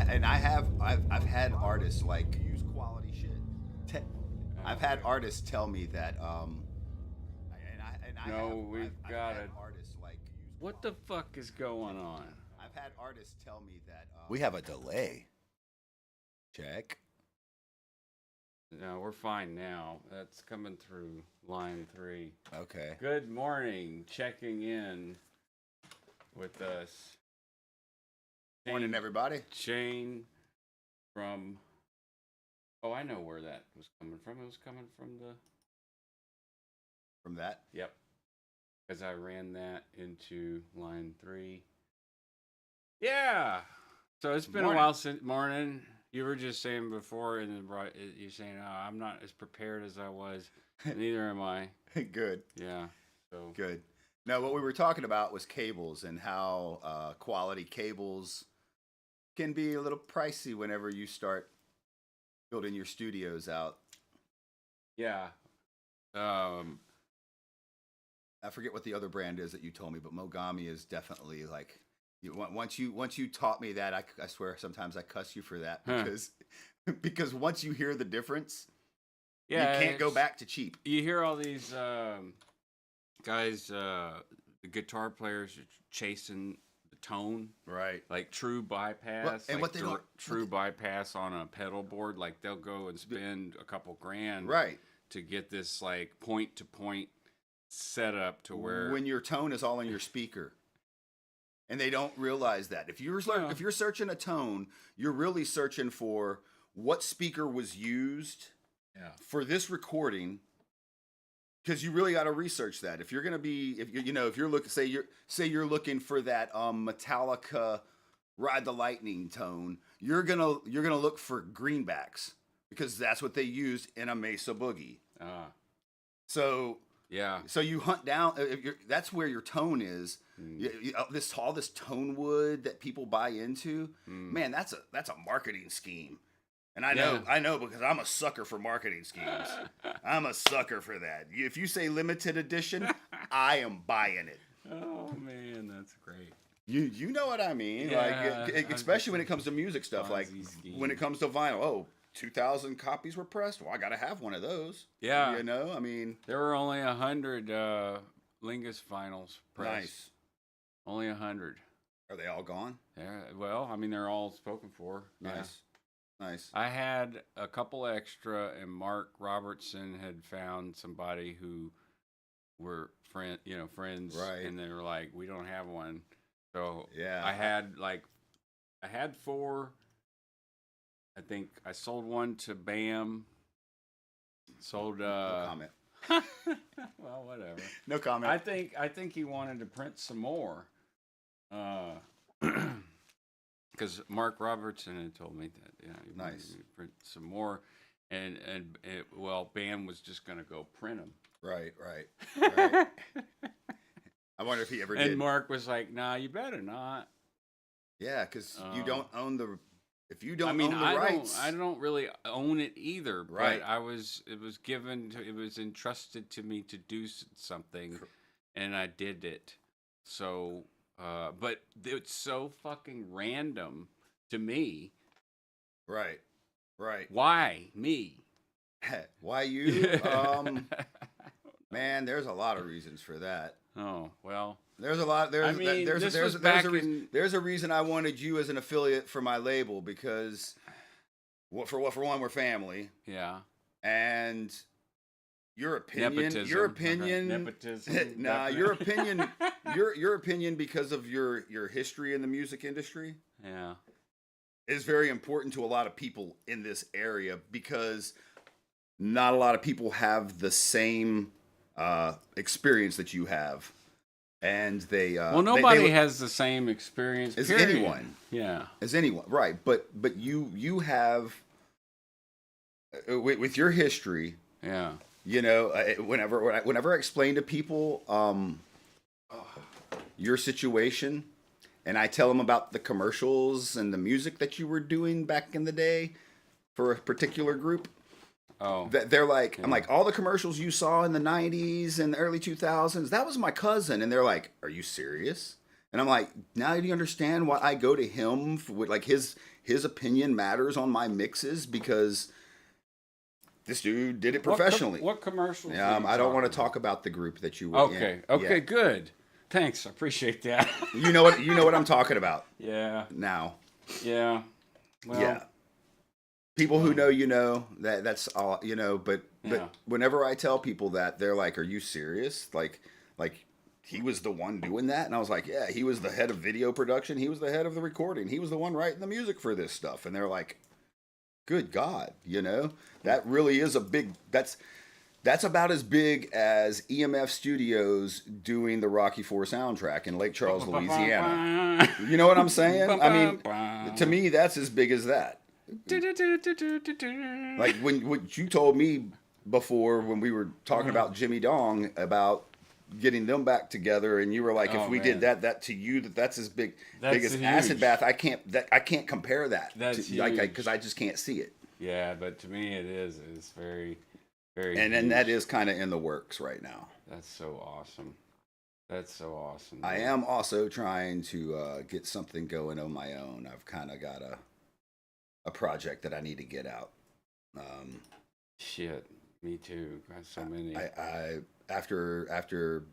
I've had artists like use quality shit. I've had Okay. artists tell me that and I have No, we've I've got had it. artists like use What the quality fuck is going on? I've had artists tell me that we have a delay. Check. No, we're fine now. That's coming through line 3. Okay. Good morning. Checking in with us. Morning, everybody. Shane from. Oh, I know where that was coming from. It was coming from the. From that. Yep. Because I ran that into line 3. Yeah. So it's been a while since morning. You were just saying before, and you're saying, "Oh, I'm not as prepared as I was." Neither am I. Good. Yeah. So Good. No, what we were talking about was cables and how quality cables can be a little pricey whenever you start building your studios out. yeah. I forget what the other brand is that you told me, but Mogami is definitely like once you taught me that, I swear sometimes I cuss you for that because because once you hear the difference, Yeah. you can't go back to cheap. You hear all these guys, the guitar players are chasing the tone, Right. like true bypass, Well, and like what they don't- true bypass on a pedal board. Like they'll go and spend a couple grand, Right. to get this like point to point setup to where When your tone is all in your speaker. And they don't realize that. If you're if you're searching a tone, you're really searching for what speaker was used for this recording, because you really got to research that. If you're going to be if you're looking say you're looking for that Metallica Ride the Lightning tone, you're going to look for greenbacks because that's what they used in a Mesa Boogie. So yeah. So you hunt down. That's where your tone is. All this tone wood that people buy into. Man, that's a marketing scheme. And I know because I'm a sucker for marketing schemes. I'm a sucker for that. If you say limited edition, I am buying it. Oh man, that's great. You know what I mean? Yeah, like especially when it comes to music stuff. Like scheme. when it comes to vinyl. Oh, 2,000 copies were pressed. Well, I got to have one of those. Yeah. You know, I mean. There were only 100 Lingus vinyls pressed. Nice. Only 100. Are they all gone? Yeah. Well, I mean, they're all spoken for. Nice. Yeah. Nice. I had a couple extra, and Mark Robertson had found somebody who were friends, Right. and they were like, "We don't have one." So yeah, I had 4. I think I sold one to Bam. Sold no comment. well, whatever. No comment. I think he wanted to print some more. Because Mark Robertson had told me that he wanted to print some more, and Bam was just gonna go print them. Right. I wonder if he ever did. And Mark was like, "Nah, you better not." Yeah, because you don't own the. If you don't own the rights, I don't really own it either. Right. But it was entrusted to me to do something, and I did it. So, but it's so fucking random to me. Right. Why me? Why you? Man, there's a lot of reasons for that. Oh well. There's a lot. There's a reason I wanted you as an affiliate for my label because, for one, we're family. Yeah. And your opinion, Nepotism. your opinion, Nepotism. nah, your opinion, your opinion because of your history in the music industry. Yeah. Is very important to a lot of people in this area because not a lot of people have the same experience that you have. And nobody has the same experience as period. anyone. Yeah, as anyone, right? But you have with your history. Yeah, whenever I explain to people your situation, and I tell them about the commercials and the music that you were doing back in the day for a particular group. Oh, they're like, I'm like, all the commercials you saw in the 90s and the early 2000s, that was my cousin. And they're like, are you serious? And I'm like, now do you understand why I go to him with like his opinion matters on my mixes because this dude did it professionally. What commercials? Yeah, I don't want to talk about the group that you were in. Okay, good. Thanks, I appreciate that. You know what I'm talking about. Yeah. Now. Yeah. Well, yeah. People who know, that's all, but whenever I tell people that, they're like, "Are you serious?" Like he was the one doing that, and I was like, "Yeah, he was the head of video production. He was the head of the recording. He was the one writing the music for this stuff." And they're like, "Good God, that really is a big. That's about as big as EMF Studios doing the Rocky IV soundtrack in Lake Charles, Louisiana. You know what I'm saying? I mean, to me, that's as big as that. Like what you told me before when we were talking about Jimmy Dong about getting them back together, and you were like, if we did that to you, that's as big as Acid Bath. I can't compare that. That's because I just can't see it. Yeah, but to me, it's very, very. And then that is kind of in the works right now. That's so awesome. That's so awesome. I am also trying to get something going on my own. I've kind of got a project that I need to get out. Shit, me too. Got so many. I after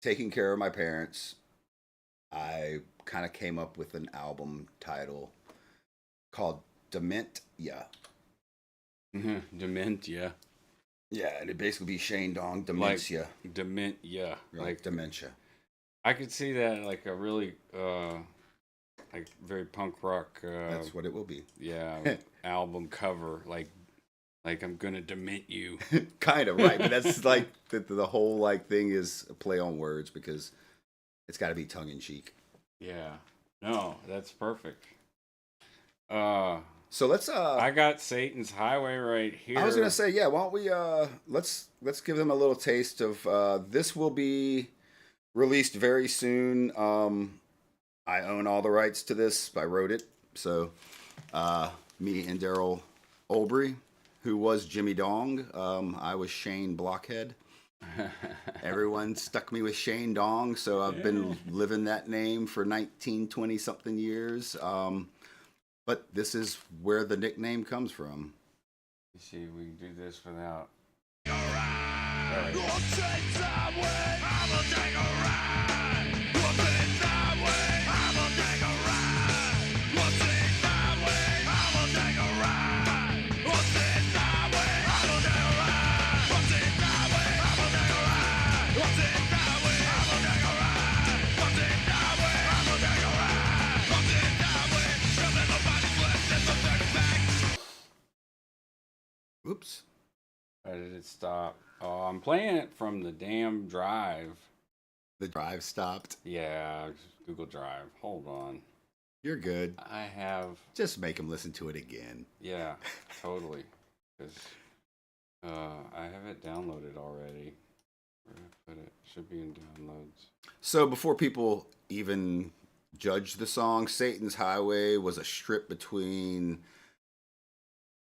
taking care of my parents, I kind of came up with an album title called Dementia. Dementia. Yeah, and it'd basically be Shane Dong Dementia. Like dementia. Like dementia. I could see that like a really like very punk rock. That's what it will be. Yeah, album cover like I'm gonna dement you. Kind of right, but that's like the whole like thing is a play on words because it's got to be tongue in cheek. Yeah, no, that's perfect. So let's. I got Satan's Highway right here. I was gonna say, yeah. Why don't we? Let's give them a little taste of. This will be released very soon. I own all the rights to this. I wrote it. So, me and Daryl Olbrey, who was Jimmy Dong. I was Shane Blockhead. Everyone stuck me with Shane Dong, so I've been living that name for 19, 20 something years. But this is where the nickname comes from. You see, we can do this without. Oops. Why did it stop? Oh, I'm playing it from the damn drive. The drive stopped. Yeah, Google Drive. Hold on. You're good. I have. Just make him listen to it again. Yeah, totally. Because I have it downloaded already. Where did I put it? Should be in downloads. So before people even judge the song, Satan's Highway was a strip between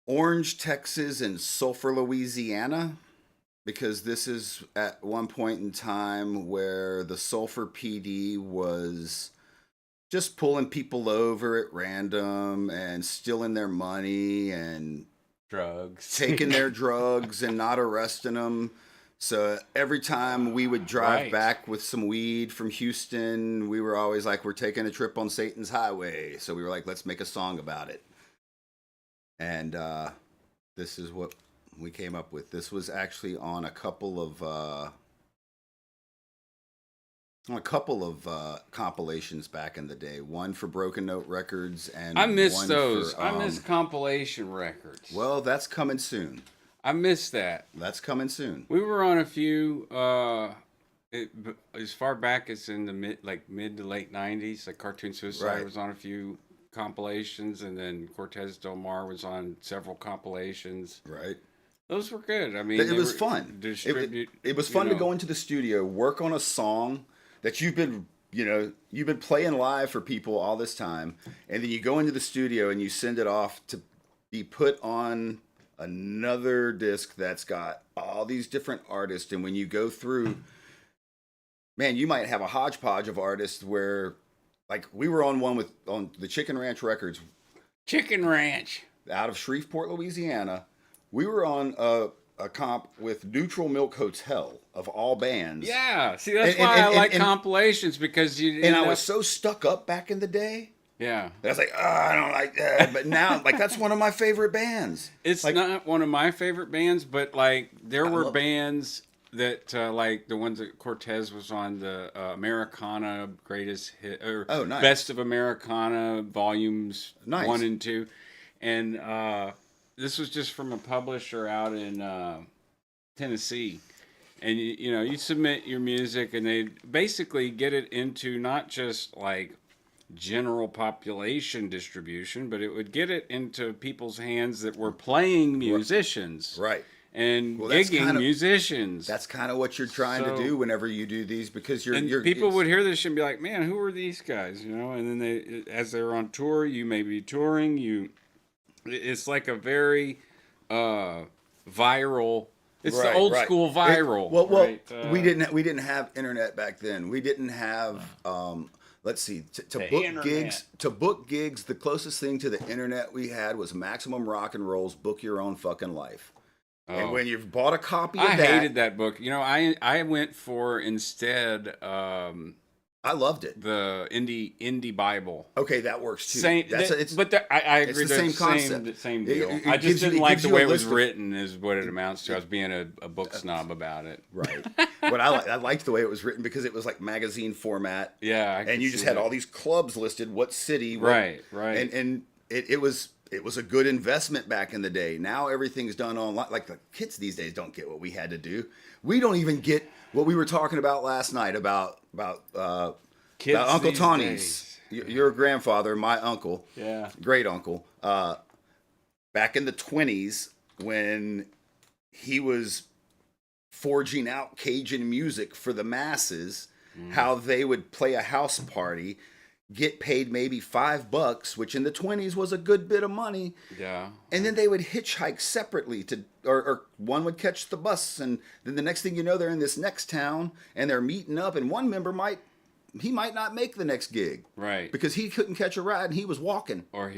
Orange, Texas, and Sulphur, Louisiana, because this is at one point in time where the Sulphur PD was just pulling people over at random and stealing their money and drugs, taking their drugs and not arresting them. So every time we would drive back with some weed from Houston, we were always like, we're taking a trip on Satan's Highway. So we were like, let's make a song about it. And this is what we came up with. This was actually on a couple of compilations back in the day. One for Broken Note Records, and I miss one those. For, I miss compilation records. Well, that's coming soon. I miss that. That's coming soon. We were on a few. As far back as in the mid to late '90s, like Cartoon Suicide was on a few compilations, and then Cortez Del Mar was on several compilations. Right. Those were good. I mean, it was fun. It was fun to go into the studio, work on a song that you've been playing live for people all this time, and then you go into the studio and you send it off to be put on another disc that's got all these different artists, and when you go through, man, you might have a hodgepodge of artists where, like, we were on one on the Chicken Ranch Records. Chicken Ranch. Out of Shreveport, Louisiana. We were on a comp with Neutral Milk Hotel, of all bands. Yeah, see, that's why I like compilations, because you. And I was so stuck up back in the day. Yeah. I was like, oh, I don't like that. But now, like, that's one of my favorite bands. It's like, not one of my favorite bands, but, like, there were bands that, like, the ones that Cortez was on, the Americana Greatest Hit, or nice. Best of Americana Volumes nice. 1 and 2. And this was just from a publisher out in Tennessee. And, you know, you submit your music, and they basically get it into not just, like, general population distribution, but it would get it into people's hands that were playing musicians. Right. And gigging musicians. That's kind of what you're trying to do whenever you do these, because people would hear this and be like, man, who are these guys? You know, and then as they're on tour, you may be touring, it's like a very viral. It's the old school viral. We didn't have internet back then. We didn't have let's see, to book gigs, the closest thing to the internet we had was Maximum Rock and Roll's Book Your Own Fucking Life. Oh. And when you've bought a copy of that, I hated that book. You know, I went for instead. I loved it. The indie Bible. Okay, that works too. I agree. It's the same concept. Same deal. I just didn't like the way it was written. Is what it amounts to. I was being a book snob about it. Right. But I liked the way it was written, because it was like magazine format. Yeah. And you just had all these clubs listed, what city. Right. And it was a good investment back in the day. Now everything's done online. Like, the kids these days don't get what we had to do. We don't even get what we were talking about last night about Uncle Tony's. Your grandfather, my uncle, great uncle, back in the 20s, when he was forging out Cajun music for the masses, how they would play a house party, get paid maybe $5, which in the 20s was a good bit of money. Yeah. And then they would hitchhike separately or one would catch the bus, and then the next thing you know, they're in this next town and they're meeting up, and one member might not make the next gig. Right. Because he couldn't catch a ride and he was walking. Or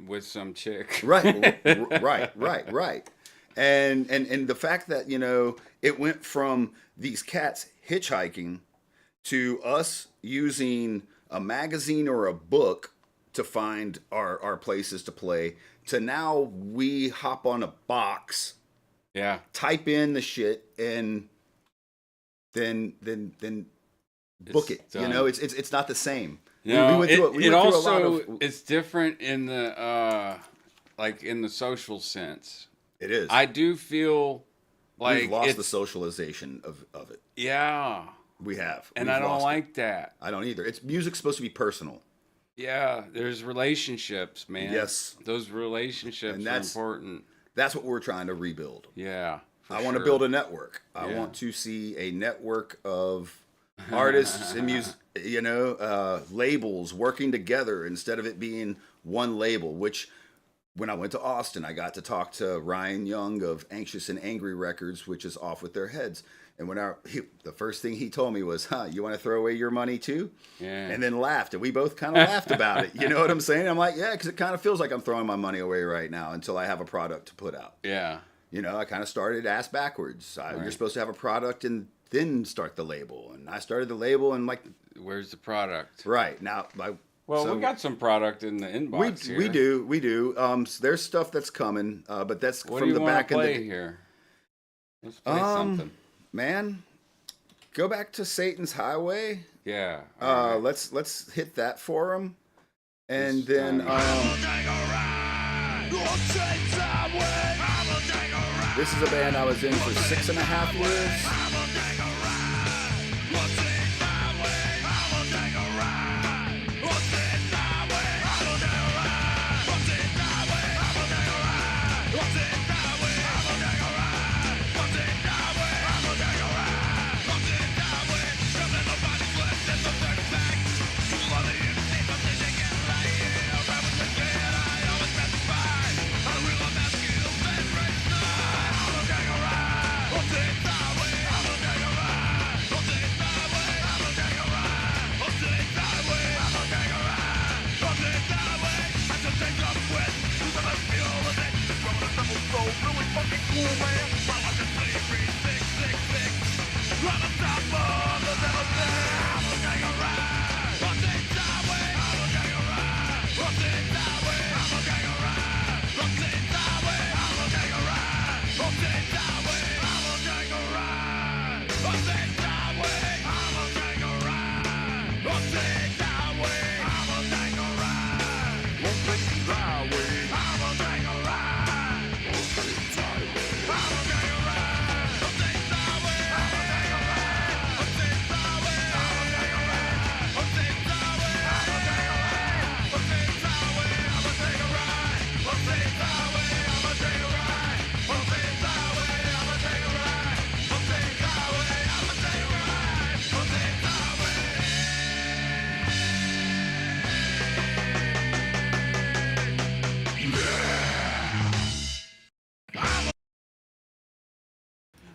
with some chick. Right. Right. And the fact that, you know, it went from these cats hitchhiking to us using a magazine or a book to find our places to play, to now we hop on a box, type in the shit, and then book it. Done. You know, it's not the same. No, it's different in the like in the social sense. It is. I do feel like we've lost the socialization of it. Yeah. We have. And I don't like that. I don't either. Music's supposed to be personal. Yeah, there's relationships, man. Yes. Those relationships are important. That's what we're trying to rebuild. Yeah. I want to build a network. I want to see a network of artists and music, you know, labels working together instead of it being one label, which when I went to Austin, I got to talk to Ryan Young of Anxious and Angry Records, which is Off With Their Heads. And when the first thing he told me was, you want to throw away your money too? Yeah. And then laughed. And we both kind of laughed about it. You know what I'm saying? I'm like, yeah, because it kind of feels like I'm throwing my money away right now until I have a product to put out. Yeah. You know, I kind of started ass backwards. You're supposed to have a product and then start the label. And I started the label and like... Where's the product? Right. Now... we got some product in the inbox here. We do. There's stuff that's coming, but that's from the back end. What do you want to play here? Let's play something. Man, go back to Satan's Highway. Yeah. Right. Let's hit that for him, and then this is a band I was in for 6.5 years.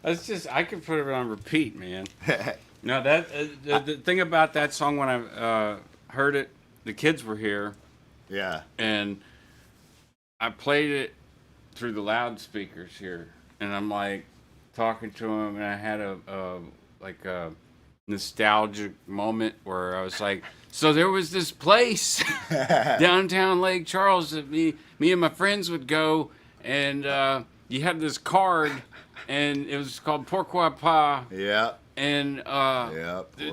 It's just I could put it on repeat, man. No, that the thing about that song when I heard it, the kids were here. Yeah. And I played it through the loudspeakers here, and I'm like talking to them, and I had a nostalgic moment where I was like, so there was this place downtown Lake Charles that me and my friends would go, and you had this card, and it was called Pourquoi Pas. Yeah. And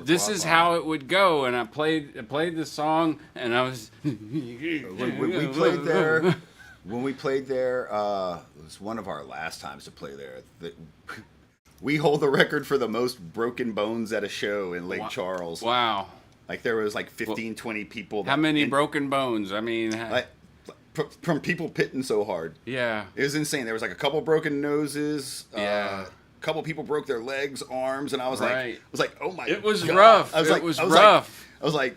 this is how it would go, and I played the song, and I was when we played there. When we played there, it was one of our last times to play there. We hold the record for the most broken bones at a show in Lake Charles. Wow. Like there was like 15, 20 people. How many broken bones? I mean, from people pitting so hard. Yeah. It was insane. There was like a couple broken noses. Yeah. A couple people broke their legs, arms, and I was like, oh my god. It was rough. I was like,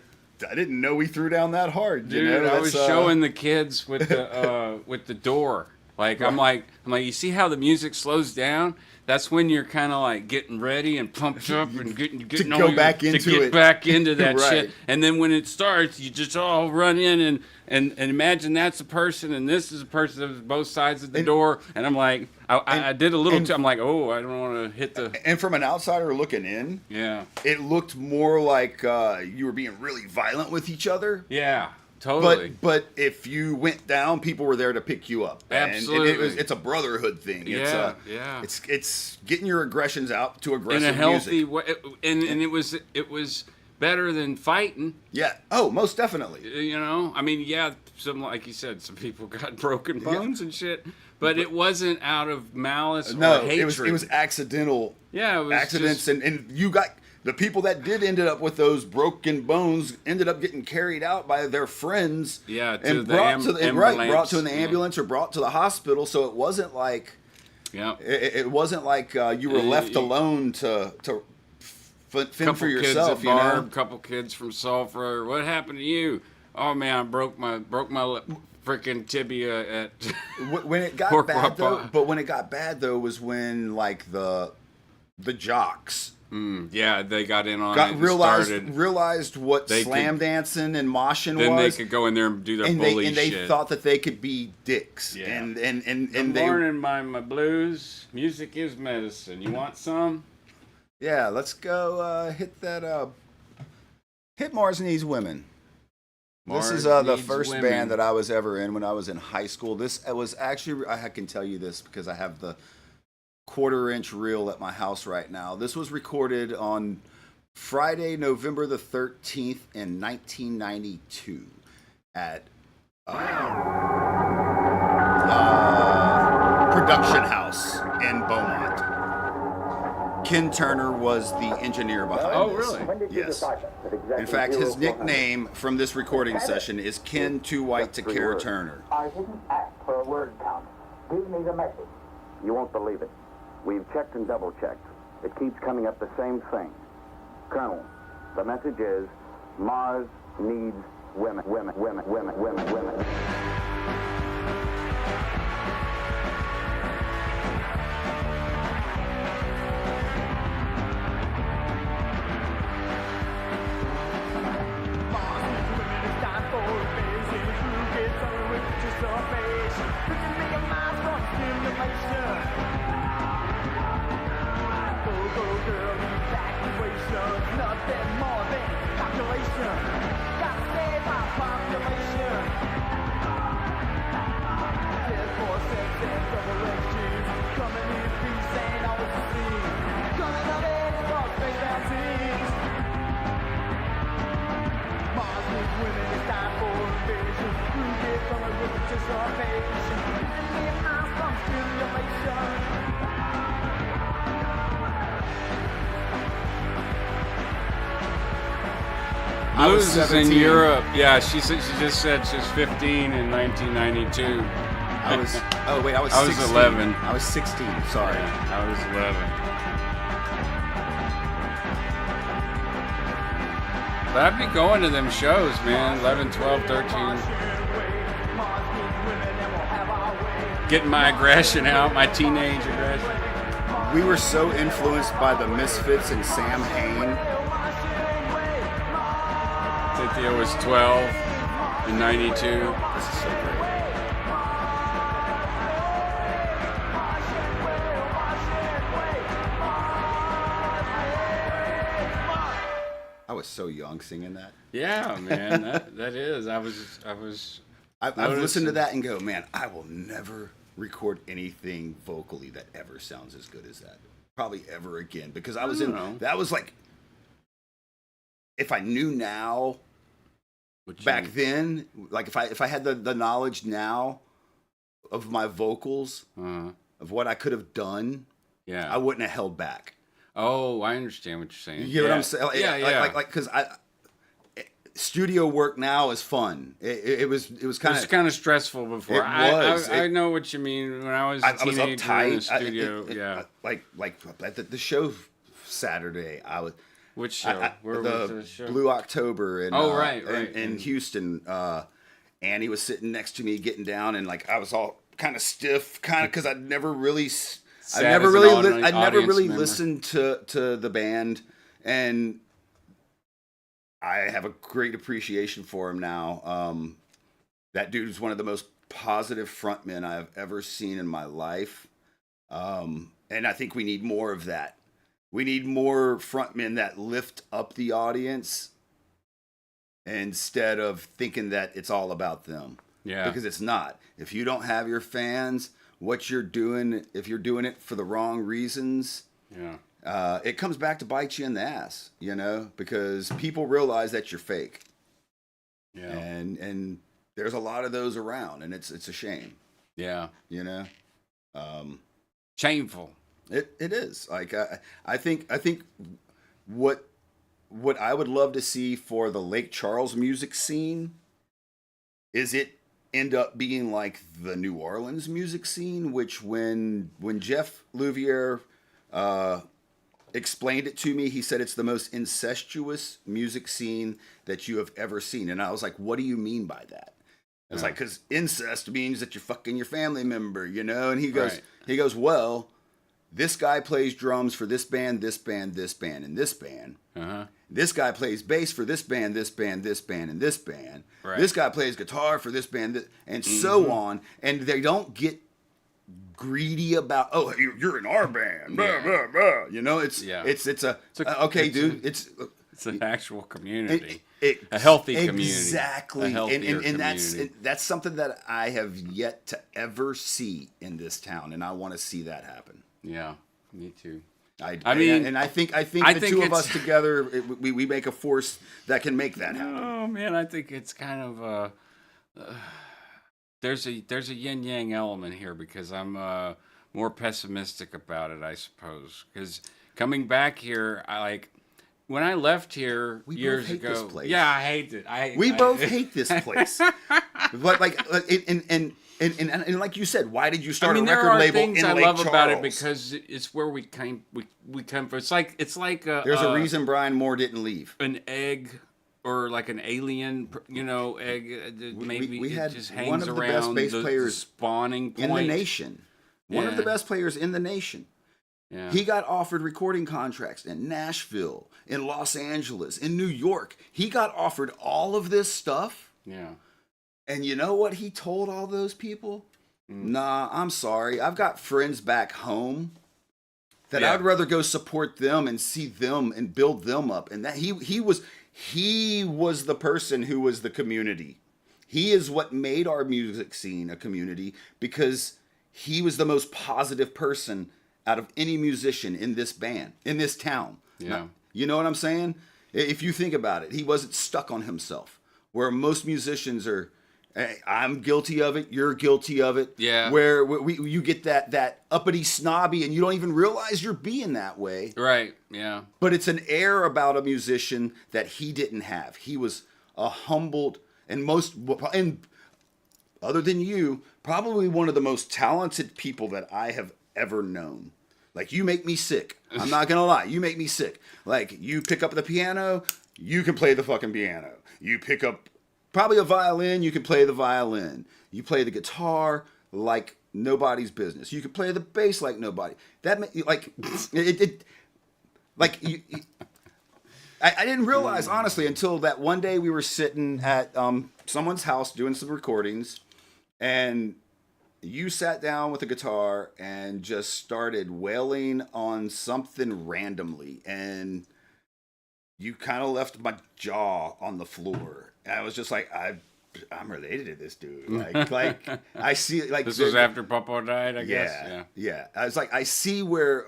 I didn't know we threw down that hard. Dude, you know? I was showing the kids with the with the door. Like I'm like, you see how the music slows down? That's when you're kind of like getting ready and pumped up and getting to go back into it. Back into that Right. shit. And then when it starts, you just all run in and imagine that's a person and this is a person that was both sides of the door. And I'm like, I did a little. I'm like, oh, I don't want to hit the. And from an outsider looking in, yeah, it looked more like you were being really violent with each other. Yeah. Totally. But if you went down, people were there to pick you up. Absolutely. And it's a brotherhood thing. Yeah, It's getting your aggressions out to aggressive in a healthy music. way, and it was better than fighting. Yeah. Oh, most definitely. You know, I mean, yeah, some like you said, some people got broken bones and shit, but it wasn't out of malice or hatred. It was accidental. Yeah, it was accidents, just, and you got. The people that did ended up with those broken bones ended up getting carried out by their friends. Yeah, to and the brought to an ambulance or brought to the hospital. So it wasn't like, it wasn't like you were left alone to fend for yourself. Kids at Barb, couple kids from Sulphur. What happened to you? Oh man, I broke my freaking tibia at. When it got bad though, when it got bad though was when like the jocks. Yeah, they got in on it. Realized what slam dancing and moshing was. Then they could go in there and do their bully shit. And they thought that they could be dicks. Yeah. And Good morning, my blues. Music is medicine. You want some? Yeah, let's go hit that. Hit Mars Needs Women. This is the first band that I was ever in when I was in high school. This was actually, I can tell you this because I have the 1/4-inch reel at my house right now. This was recorded on Friday, November the 13th in 1992 at Production House in Beaumont. Ken Turner was the engineer behind this. Oh, really? Yes. In fact, his nickname from this recording session is Ken Too White to Care Turner. I didn't ask for a word count. Give me the message. You won't believe it. We've checked and double-checked. It keeps coming up the same thing. Colonel, the message is Mars needs women, women, women, women, women, women. Blues is in Europe. Yeah, she just said she was 15 in 1992. I was 16. 11. I was 16. Sorry. Yeah, I was 11. But I'd be going to them shows, man. 11, 12, 13. Getting my aggression out, my teenage aggression. We were so influenced by the Misfits and Sam Hain. Cynthia was 12 in 92. This is so great. I was so young singing that. Yeah, man, that is. I've listened to that and go, man, I will never record anything vocally that ever sounds as good as that. Probably ever again, because I was that was like, if I knew now, back then, like if I had the knowledge now of my vocals, of what I could have done, I wouldn't have held back. Oh, I understand what you're saying. You know what I'm saying? Like, because studio work now is fun. It was kind of stressful before. It was. I know what you mean. When I was a teenager was uptight in the studio, like at the show Saturday, I was. Which show? Where was the show? Blue October in right. in Houston. Annie was sitting next to me, getting down, and like I was all kind of stiff, because I'd never really listened to the band, and I have a great appreciation for him now. That dude is one of the most positive frontmen I've ever seen in my life, and I think we need more of that. We need more frontmen that lift up the audience instead of thinking that it's all about them. Yeah, because it's not. If you don't have your fans, what you're doing, if you're doing it for the wrong reasons, it comes back to bite you in the ass, because people realize that you're fake. Yeah. And there's a lot of those around, and it's a shame. Yeah. Shameful. It is. Like I think what I would love to see for the Lake Charles music scene is it end up being like the New Orleans music scene, which when Jeff Louvier explained it to me, he said it's the most incestuous music scene that you have ever seen. And I was like, what do you mean by that? I was like, because incest means that you're fucking your family member, And he goes, well, this guy plays drums for this band, this band, this band, and this band. This guy plays bass for this band, this band, this band, and this band. Right. This guy plays guitar for this band, and so on. And they don't get greedy about, oh, you're in our band, blah, blah, blah. It's an actual community, a healthy community, exactly. And that's something that I have yet to ever see in this town, and I want to see that happen. Yeah, me too. I think the two of us together, we make a force that can make that happen. Oh man, I think it's kind of there's a yin yang element here, because I'm more pessimistic about it, I suppose. Because coming back here, when I left here years ago. This place. Yeah, I hate it. We both hate this place. But and like you said, why did you start a record label in Lake Charles? There are things I love about it because it's where we came from. It's like there's a reason Brian Moore didn't leave. An egg, or like an alien, egg. Maybe we had it just hangs one of the around best bass players spawning point in the nation. One of the best players in the nation. Yeah. He got offered recording contracts in Nashville, in Los Angeles, in New York. He got offered all of this stuff. Yeah. And you know what he told all those people? Nah, I'm sorry. I've got friends back home that I'd rather go support them and see them and build them up. And that he was the person who was the community. He is what made our music scene a community, because he was the most positive person out of any musician in this band, in this town. Yeah. Now, you know what I'm saying? If you think about it, he wasn't stuck on himself, where most musicians are. Hey, I'm guilty of it. You're guilty of it. Yeah. Where you get that uppity snobby, and you don't even realize you're being that way. Right. Yeah. But it's an air about a musician that he didn't have. He was a humbled and other than you, probably one of the most talented people that I have ever known. Like, you make me sick. I'm not gonna lie. You make me sick. Like, you pick up the piano, you can play the fucking piano. You pick up probably a violin, you can play the violin. You play the guitar like nobody's business. You could play the bass like nobody. I didn't realize, honestly, until that one day we were sitting at someone's house doing some recordings, and you sat down with a guitar and just started wailing on something randomly, and you kind of left my jaw on the floor. And I was just like, I'm related to this dude. Like I see, like this was after Popo died, I guess. Yeah. I was like, I see where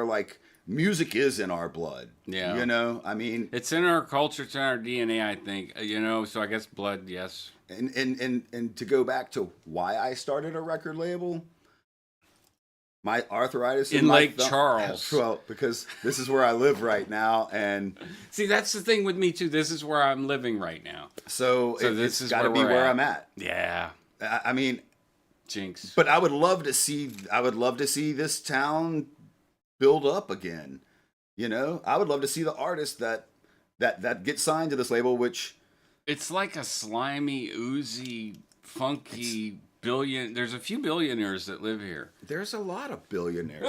like music is in our blood. Yeah. You know, I mean, it's in our culture, it's in our DNA, I think. You know, so I guess blood, yes. And to go back to why I started a record label, my arthritis in Lake Charles. Well, because this is where I live right now, and see, that's the thing with me too. This is where I'm living right now. So this is got to be where I'm at. Yeah. I mean, jinx. But I would love to see this town build up again. You know, I would love to see the artists that get signed to this label, which it's like a slimy, oozy, funky there's a few billionaires that live here. There's a lot of billionaires.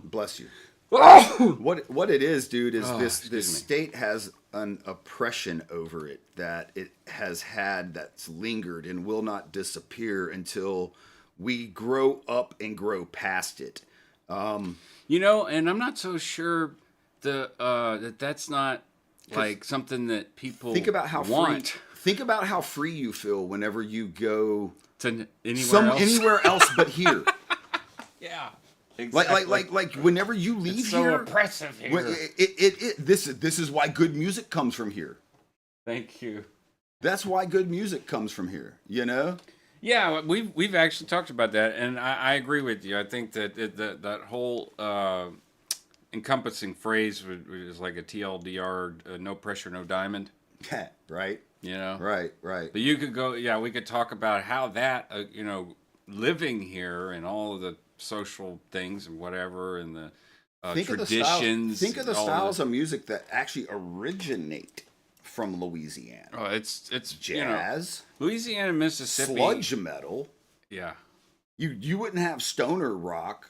Bless you. What it is, dude, is this state has an oppression over it that it has had that's lingered and will not disappear until we grow up and grow past it. You know, and I'm not so sure that's not like something that people think about how want. Think about how free you feel whenever you go to anywhere else but here. Yeah. Exactly. Like whenever you leave it's so here, oppressive here. This is why good music comes from here. Thank you. That's why good music comes from here. You know. Yeah, we've actually talked about that, and I agree with you. I think that that whole encompassing phrase is like a TLDR, no pressure, no diamond. Right. You know. Right. But you could go. Yeah, we could talk about how that living here and all of the social things and whatever and the traditions. Think of the styles of music that actually originate from Louisiana. Oh, it's jazz, Louisiana, Mississippi, sludge metal. Yeah, you wouldn't have stoner rock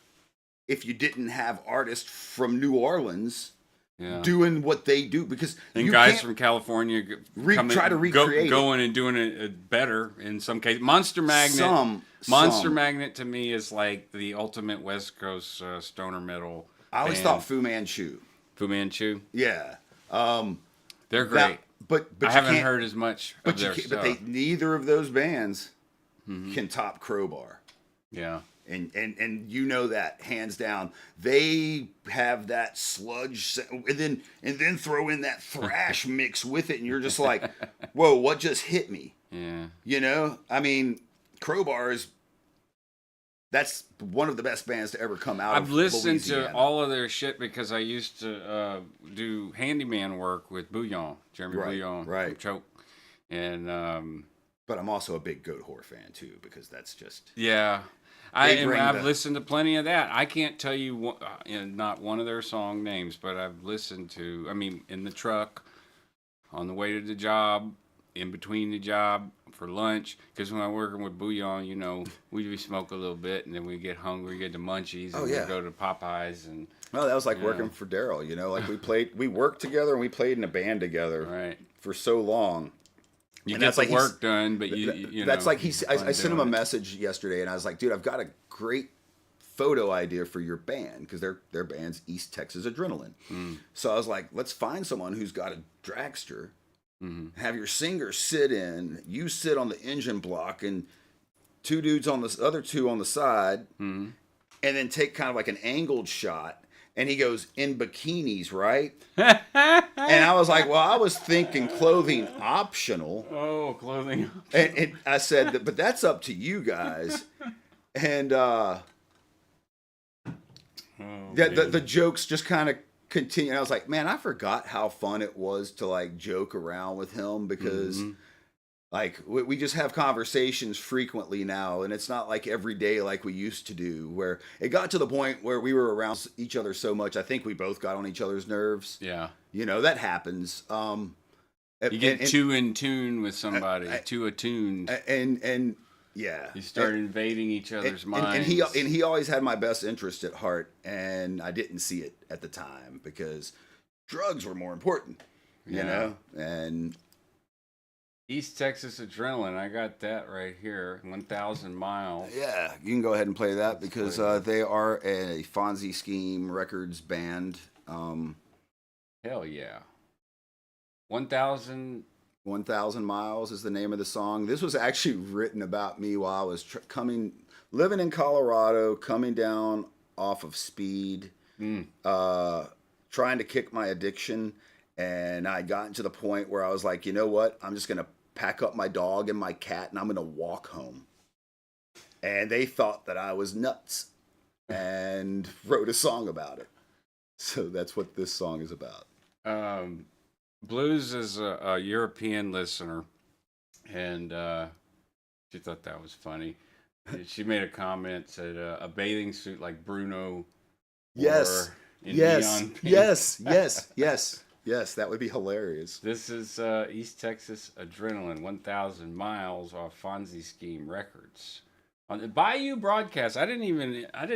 if you didn't have artists from New Orleans doing what they do, because and guys from California try to recreate going and doing it better in some cases. Monster Magnet. Monster Magnet to me is like the ultimate West Coast stoner metal. I always thought Fu Manchu. Fu Manchu. Yeah. They're great. But I haven't heard as much of their stuff. But neither of those bands can top Crowbar. Yeah. And you know that hands down. They have that sludge, and then throw in that thrash mix with it, and you're just like, whoa, what just hit me? Yeah. You know, I mean, Crowbar that's one of the best bands to ever come out of Louisiana. I've listened to all of their shit because I used to do handyman work with Bouillon, Jeremy Bouillon from Choke. And but I'm also a big Goat Whore fan too, because that's just I've listened to plenty of that. I can't tell you not one of their song names, but I've listened to. I mean, in the truck, on the way to the job, in between the job, for lunch. Because when I'm working with Bouillon, we smoke a little bit, and then we get hungry, get the munchies, and we go to Popeyes. And well, that was like working for Daryl. Like we worked together and we played in a band together for so long. You get the work done, but that's like I sent him a message yesterday, and I was like, dude, I've got a great photo idea for your band, because their band's East Texas Adrenaline. So I was like, let's find someone who's got a dragster, have your singer sit in, you sit on the engine block, and two dudes on the other two on the side, and then take kind of like an angled shot. And he goes, in bikinis, right? And I was like, well, I was thinking clothing optional. Oh, clothing. And I said, but that's up to you guys. And the jokes just kind of continue. And I was like, man, I forgot how fun it was to like joke around with him, because like we just have conversations frequently now, and it's not like every day like we used to do, where it got to the point where we were around each other so much. I think we both got on each other's nerves. Yeah. That happens. You get too in tune with somebody, too attuned. And Yeah. You start invading each other's minds. And he always had my best interest at heart, and I didn't see it at the time because drugs were more important, you know? And East Texas Adrenaline, I got that right here, 1,000 Miles. yeah, you can go ahead and play that because they are a Fonzie Scheme Records band. Hell yeah. 1,000 Miles is the name of the song. This was actually written about me while I was living in Colorado, coming down off of speed, trying to kick my addiction. And I gotten to the point where I was like, you know what? I'm just going to pack up my dog and my cat and I'm going to walk home. And they thought that I was nuts and wrote a song about it. So that's what this song is about. Blues is a European listener, and she thought that was funny. She made a comment, said a bathing suit like Bruno. Yes. Yes. That would be hilarious. This is East Texas Adrenaline, 1,000 Miles off Fonzie Scheme Records. On the Bayou broadcast, I did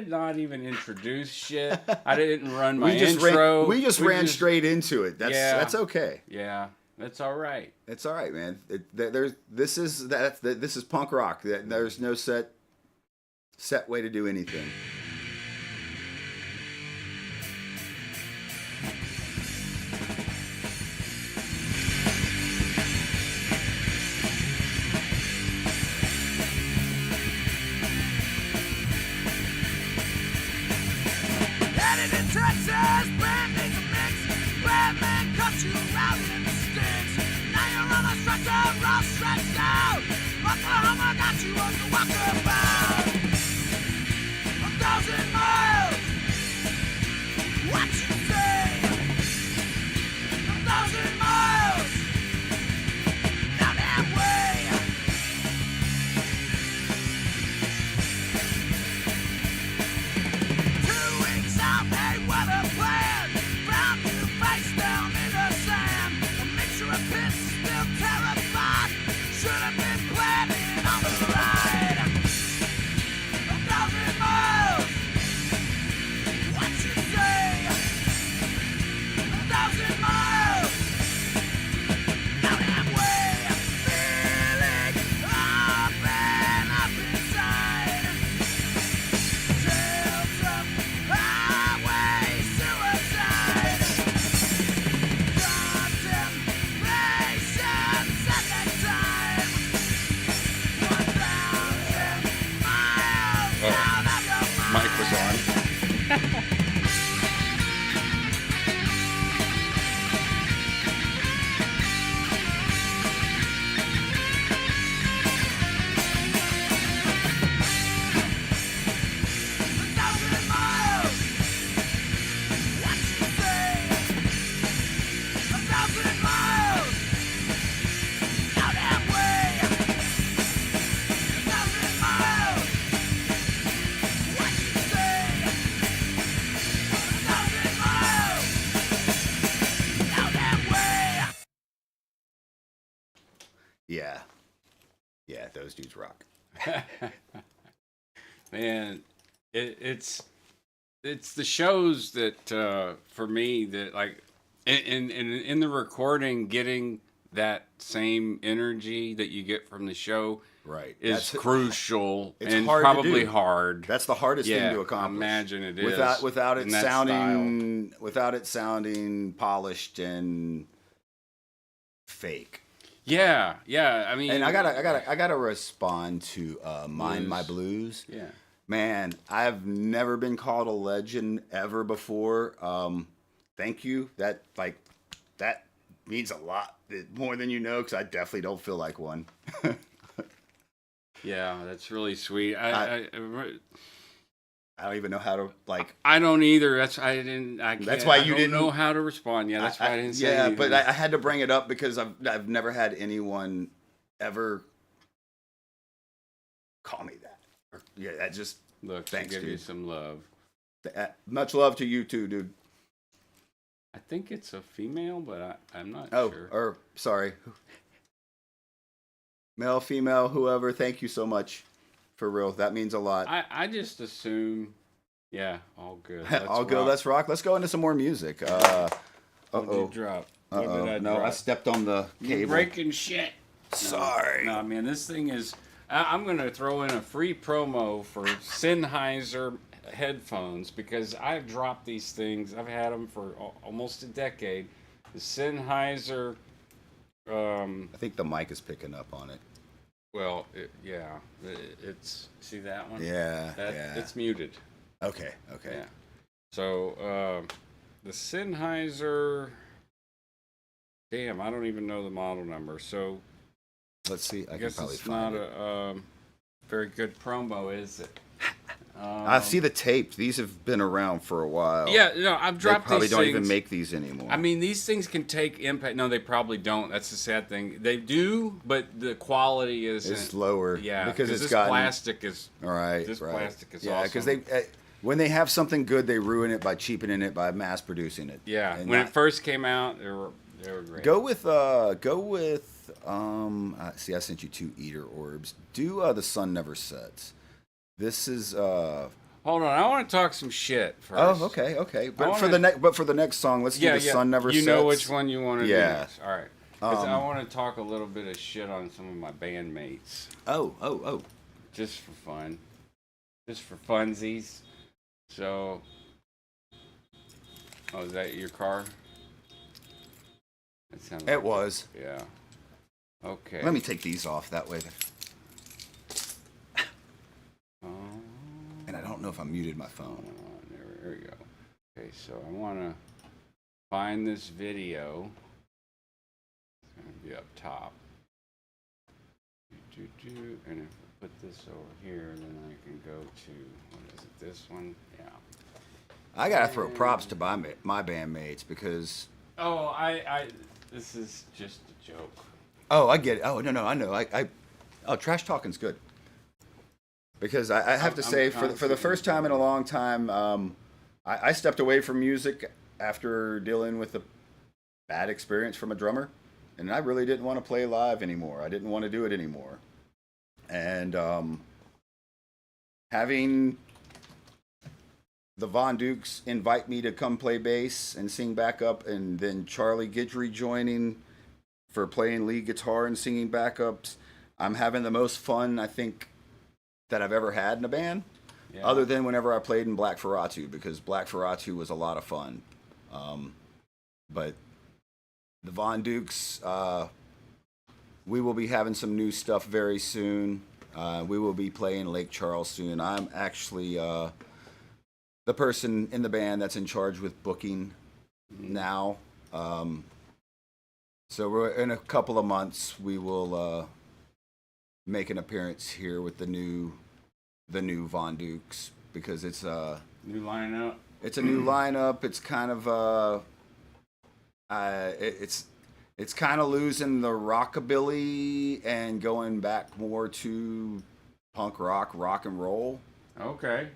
not even introduce shit. I didn't run my intro. We just ran straight into it. That's okay. Yeah, that's all right. It's all right, man. This is punk rock. There's no set way to do anything. Texas, brand needs a mix. Bad man cut you out in the sticks. Now you're on a stretcher, all stretched out. Oklahoma got you on the walkabout. 1,000 miles. What you say? 1,000 miles. Down that way. Yeah, those dudes rock. Man, it's the shows that for me that like in the recording, getting that same energy that you get from the show right is crucial. It's and hard probably to do. hard. That's the hardest thing to accomplish. Imagine it is without it sounding polished and fake. Yeah. I mean, and I gotta respond to Mind My Blues. Yeah, man, I've never been called a legend ever before. Thank you. That means a lot more than you know, because I definitely don't feel like one. Yeah, that's really sweet. I don't even know how to like. I don't either. That's why you didn't know how to respond. Yeah, that's why I didn't say anything. But I had to bring it up because I've never had anyone ever call me that. That just thanks, give dude. You some love. Much love to you too, dude. I think it's a female, but I'm not sure. Or sorry, male, female, whoever. Thank you so much. For real, that means a lot. I just assume, yeah, all good. All good. Let's rock. Let's go into some more music. What did you drop? What did I No, drop? I stepped on the cable. You're breaking shit. Sorry. No, man, this thing is. I'm gonna throw in a free promo for Sennheiser headphones because I've dropped these things. I've had them for almost a decade. The Sennheiser. I think the mic is picking up on it. Well, it's see that one? Yeah, It's muted. Okay. Yeah. So the Sennheiser. Damn, I don't even know the model number. So Let's see. I can guess probably it's find not it. a very good promo, is it? I see the tapes. These have been around for a while. Yeah, no, I've They dropped probably these don't things. even make these anymore. I mean, these things can take impact. No, they probably don't. That's the sad thing. They do, but the quality is it's lower. Yeah, because it's this gotten plastic is. all right. This right. plastic is yeah, awesome. because they when they have something good, they ruin it by cheapening it by mass producing it. Yeah, And when not- it first came out, they were great. Go with see, I sent you 2 eater orbs. Do the sun never sets. This is Hold on, I want to talk some shit first. oh, okay. But for wanna- the next song, let's do the sun never You sets. know which one you want to do Yeah. next. All right. 'Cause I want to talk a little bit of shit on some of my bandmates, Oh. just for fun, just for funsies. So, oh, is that your car? That sounded It was. Yeah. Okay. Let me take these off that way. Oh, And I don't know if I muted my phone. there we go. Okay, so I want to find this video. It's going to be up top. And if I put this over here, then I can go to, what is it, this one? Yeah. I gotta throw props to my bandmates because. Oh, this is just a joke. Oh, I get it. Oh no, I know. Oh, trash talking's good. Because I have to say, for the first time in a long time, I stepped away from music after dealing with a bad experience from a drummer, and I really didn't want to play live anymore. I didn't want to do it anymore, and having the Von Dukes invite me to come play bass and sing backup, and then Charlie Guidry joining for playing lead guitar and singing backups, I'm having the most fun, I think, that I've ever had in a band, other than whenever I played in Black Ferratu, because Black Ferratu was a lot of fun. But the Von Dukes, we will be having some new stuff very soon. We will be playing Lake Charles soon. I'm actually the person in the band that's in charge with booking now. So we're in a couple of months we will make an appearance here with the new Von Dukes, because it's New lineup. It's a new lineup. It's kind of it's kind of losing the rockabilly and going back more to punk rock and roll. Okay.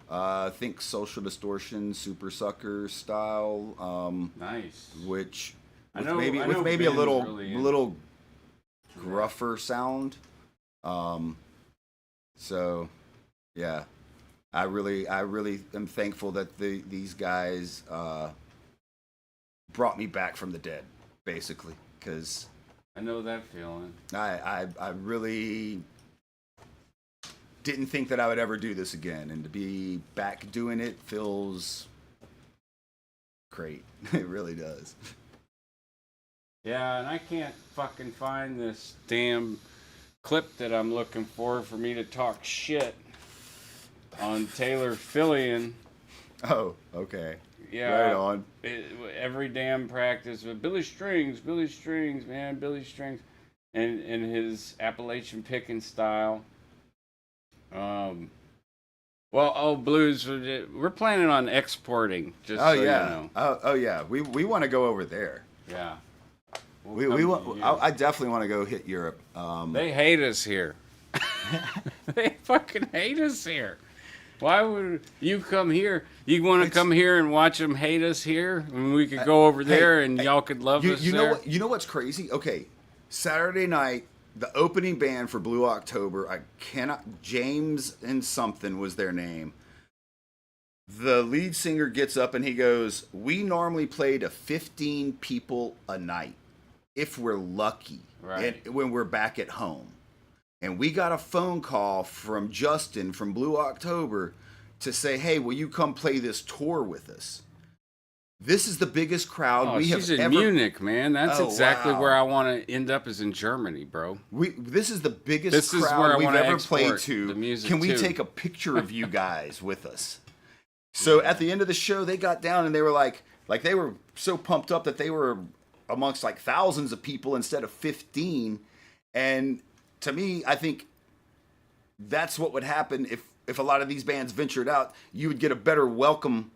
Think Social Distortion, Super Sucker style. Nice. Which I with know maybe a Ben's little really little gruffer sound. So yeah, I really am thankful that these guys brought me back from the dead, basically, because I know that feeling. I really didn't think that I would ever do this again, and to be back doing it feels great. It really does. Yeah, and I can't fucking find this damn clip that I'm looking for me to talk shit on Taylor Fillion. Oh, okay. Yeah. Right on. Every damn practice with Billy Strings, man, Billy Strings. And his Appalachian picking style. Blues, we're planning on exporting, just Oh so yeah. you know. Oh yeah. We want to go over there. Yeah. We want. I definitely want to go hit Europe. They hate us here. They fucking hate us here. Why would you come here? You want to come here and watch them hate us here? I mean, we could go over there and y'all could love us you there. know what? You know what's crazy? Okay, Saturday night the opening band for Blue October, James and something was their name. The lead singer gets up and he goes, "We normally play to 15 people a night, if we're lucky, right, and when we're back at home." And we got a phone call from Justin from Blue October to say, "Hey, will you come play this tour with us?" This is the biggest crowd we have she's in ever. Munich, man. That's exactly wow. where I want to end up, is in Germany, bro. This is the biggest This is where I crowd we've wanna ever export played to. the music Can we too. take a picture of you guys with us? So at the end of the show, they got down and they were like they were so pumped up that they were amongst like thousands of people instead of 15. And to me, I think that's what would happen if a lot of these bands ventured out. You would get a better welcome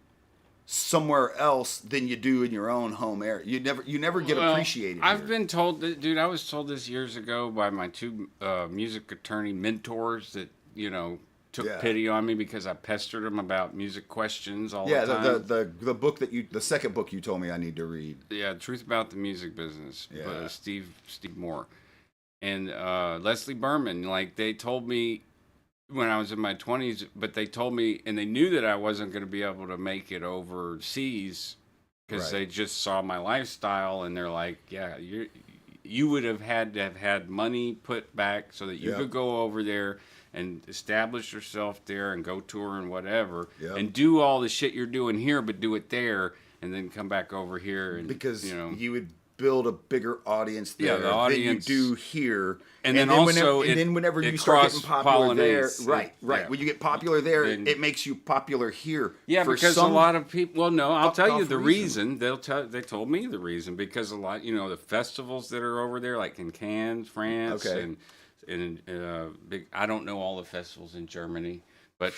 somewhere else than you do in your own home area. You never get appreciated. I've here. been told that, dude. I was told this years ago by my two music attorney mentors that took pity on me because I pestered them about music questions all the time. the book the second book you told me I need to read. Yeah, Truth About the Music Business. Yeah. Steve Moore and Leslie Berman. Like, they told me when I was in my 20s, but they told me, and they knew that I wasn't going to be able to make it overseas because they just saw my lifestyle, and they're like, "Yeah, you would have had to have had money put back so that you could go over there and establish yourself there and go tour and whatever, and do all the shit you're doing here, but do it there, and then come back over here." And because you would build a bigger audience there the audience, than you do here, and then also whenever you start getting popular there, right, yeah. when you get popular there, it makes you popular here. Yeah, because a lot of people. Well, no, I'll tell you the reason. They told me the reason, because a lot, the festivals that are over there, like in Cannes, France, and big. I don't know all the festivals in Germany, but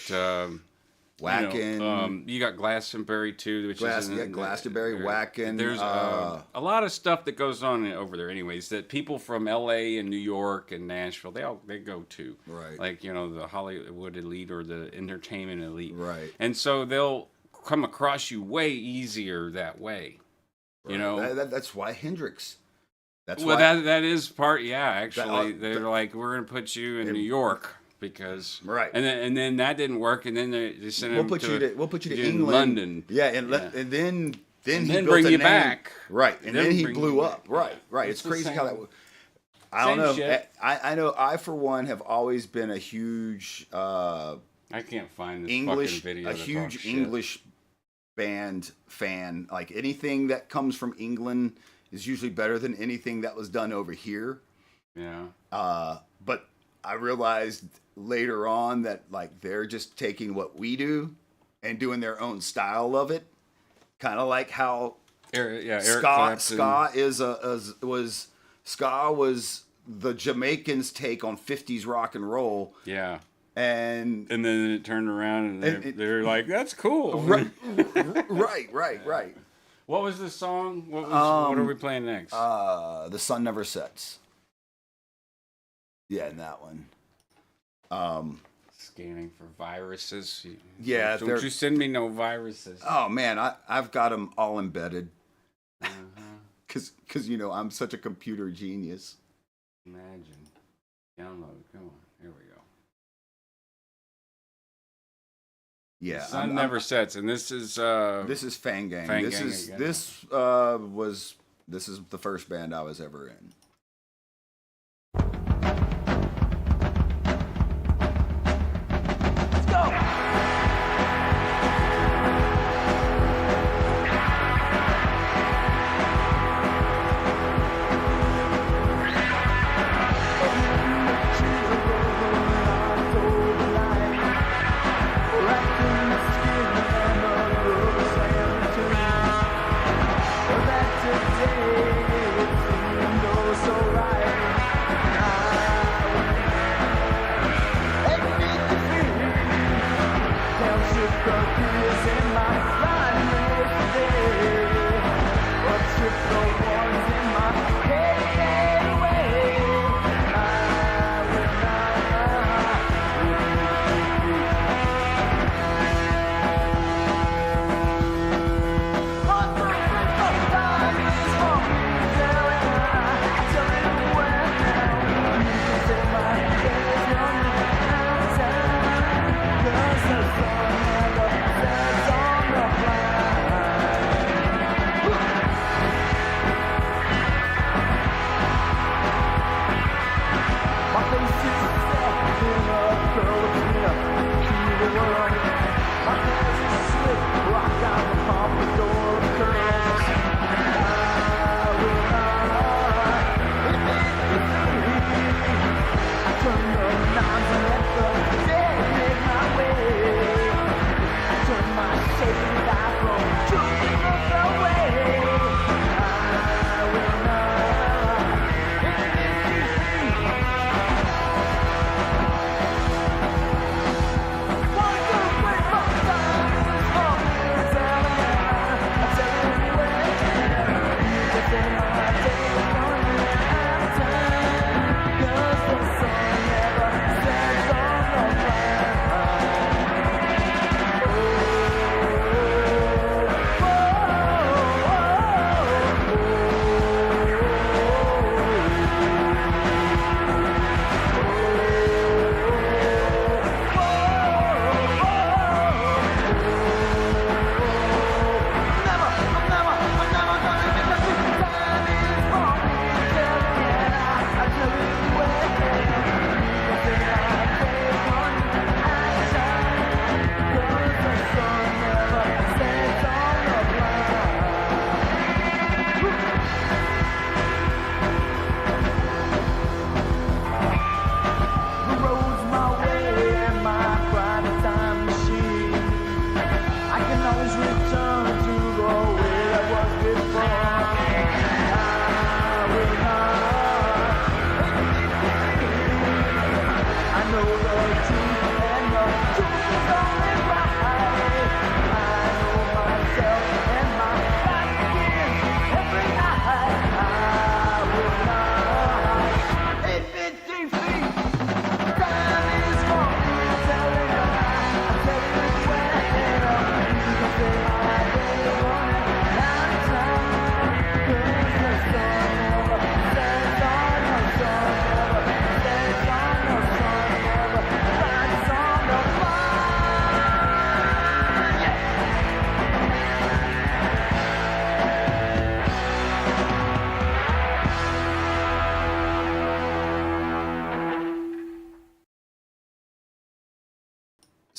Wacken. You got Glastonbury too, which is Glastonbury, Wacken. There's a lot of stuff that goes on over there, anyways. That people from L.A. and New York and Nashville, they go to, right? Like the Hollywood elite or the entertainment elite, right? And so they'll come across you way easier that way, right. That's why Hendrix. That is part. Yeah, actually, they're like, "We're gonna put you in New York." Because and then that didn't work, and then they sent him we'll put you to England, London, and then he bring you name. back, right? And then he blew up, right? It's crazy how that. I don't know. Shit. I know. I for one have always been a huge. I can't find this English fucking video. A huge English band fan. Like, anything that comes from England is usually better than anything that was done over here. Yeah. But I realized later on that, like, they're just taking what we do and doing their own style of it, kind of like how Eric ska was the Jamaicans' take on 50s rock and roll. Yeah. And then it turned around and they're like, "That's cool." Right. What was the song? What are we playing next? The Sun Never Sets. Yeah, in that one. Scanning for viruses. Yeah, don't you send me no viruses. Oh man, I've got them all embedded. Cause I'm such a computer genius. Imagine. Download. Come on. Here we go. Yeah. The Sun Never Sets, and this is Fang Gang. This is the first band I was ever in. Today it seemed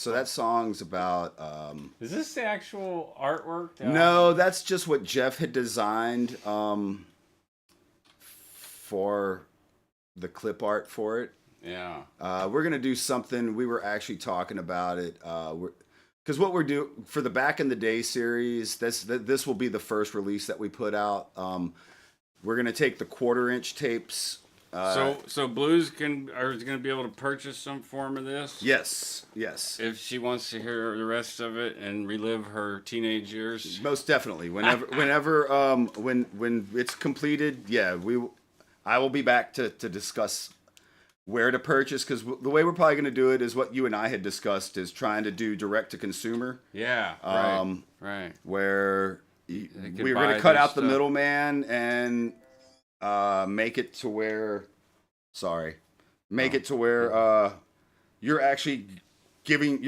So that song's about. Is this the actual artwork? No, that's just what Jeff had designed for the clip art for it. Yeah. We're gonna do something. We were actually talking about it. Because what we're doing for the Back in the Day series, this will be the first release that we put out. We're gonna take the 1/4-inch tapes. So Blues is gonna be able to purchase some form of this. Yes. If she wants to hear the rest of it and relive her teenage years. Most definitely. Whenever when it's completed, yeah, I will be back to discuss where to purchase, because the way we're probably going to do it is what you and I had discussed, is trying to do direct to consumer. Yeah. Right. Where we're going to cut out the middleman and make it to where you're actually giving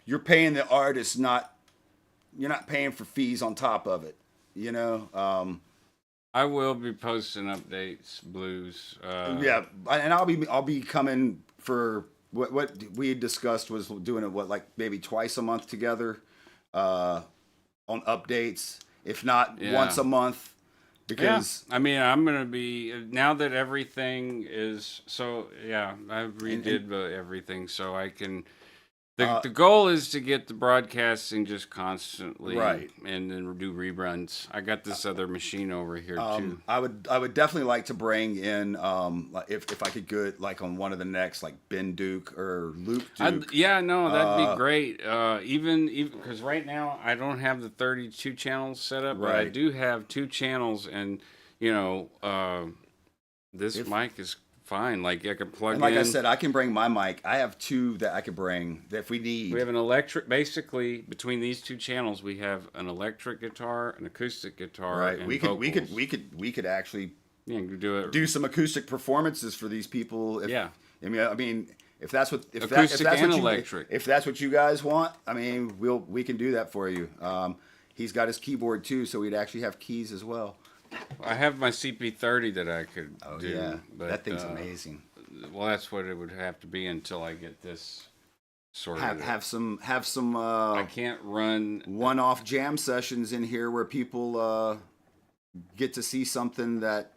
you're paying the artist, you're not paying for fees on top of it, you know. I will be posting updates, Blues. Yeah, and I'll be coming for what we had discussed was doing it like maybe twice a month together on updates, if not once a month. Because I mean, I'm gonna be, now that everything is so. Yeah, I redid everything so I can. The goal is to get the broadcasting just constantly, right, and then do reruns. I got this other machine over here too. I would definitely like to bring in if I could get like on one of the next, like Ben Duke or Luke Duke. That'd be great. Even because right now I don't have the 32 channels set up, but I do have 2 channels, and this mic is fine. Like I can plug in. Like I said, I can bring my mic. I have 2 that I could bring if we need. We have an electric. Basically, between these 2 channels, we have an electric guitar, an acoustic guitar, right. and we could actually do some acoustic performances for these people. I mean, if that's what if that's what you guys want, I mean, we can do that for you. He's got his keyboard too, so we'd actually have keys as well. I have my CP30 that I could do. Yeah, but, that thing's amazing. Well, that's what it would have to be until I get this sorted. Have some. I can't run one-off jam sessions in here where people get to see something that.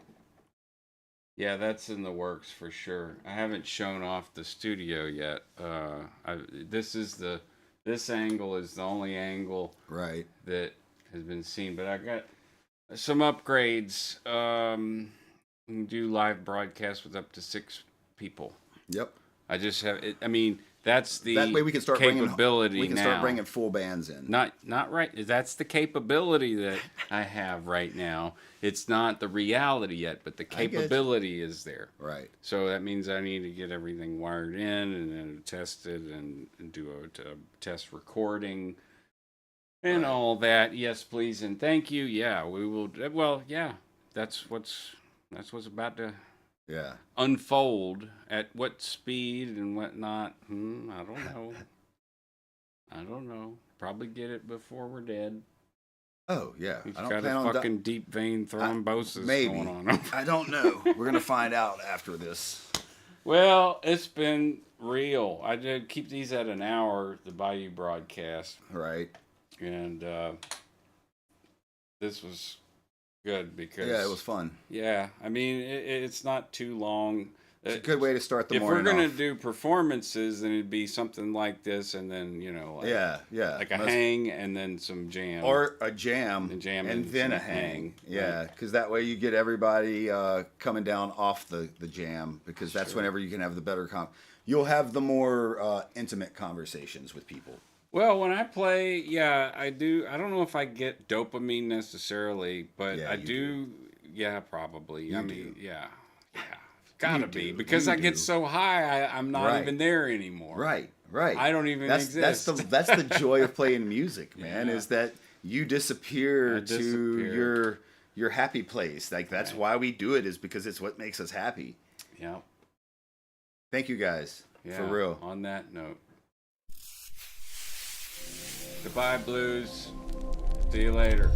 Yeah, that's in the works for sure. I haven't shown off the studio yet. This angle is the only angle that has been seen, but I got some upgrades. We can do live broadcasts with up to 6 people. Yep. I just have it. I mean, that's the That way we can start capability. We can now. start bringing full bands in. Not right. That's the capability that I have right now. It's not the reality yet, but the capability is there. Right. So that means I need to get everything wired in and then tested and do a test recording and all that. Yes, please and thank you. Yeah, we will. Well, yeah, that's what's about to unfold. At what speed and whatnot? I don't know. I don't know. Probably get it before we're dead. Oh yeah, He's I don't got plan a on fucking deep vein thrombosis maybe. going on. I don't know. We're gonna find out after this. Well, it's been real. I did keep these at an hour, the Bayou broadcast, Right. and this was good because it was fun. Yeah, I mean it's not too long. It's a good way to start the if morning. If we're gonna off. do performances, then it'd be something like this, and then like a hang, and then some jam, or a jam, and then a hang. Yeah, because that way you get everybody coming down off the jam, because that's whenever you can have the better you'll have the more intimate conversations with people. Well, when I play, I do. I don't know if I get dopamine necessarily, but I do. Yeah, probably. I mean, yeah. Gotta be, because I get so high, I'm not even there anymore. Right. I don't even exist. That's the joy of playing music, man. Is that you disappear to your happy place. Like that's why we do it, is because it's what makes us happy. Yeah. Thank you guys for real. On that note, goodbye, blues. See you later.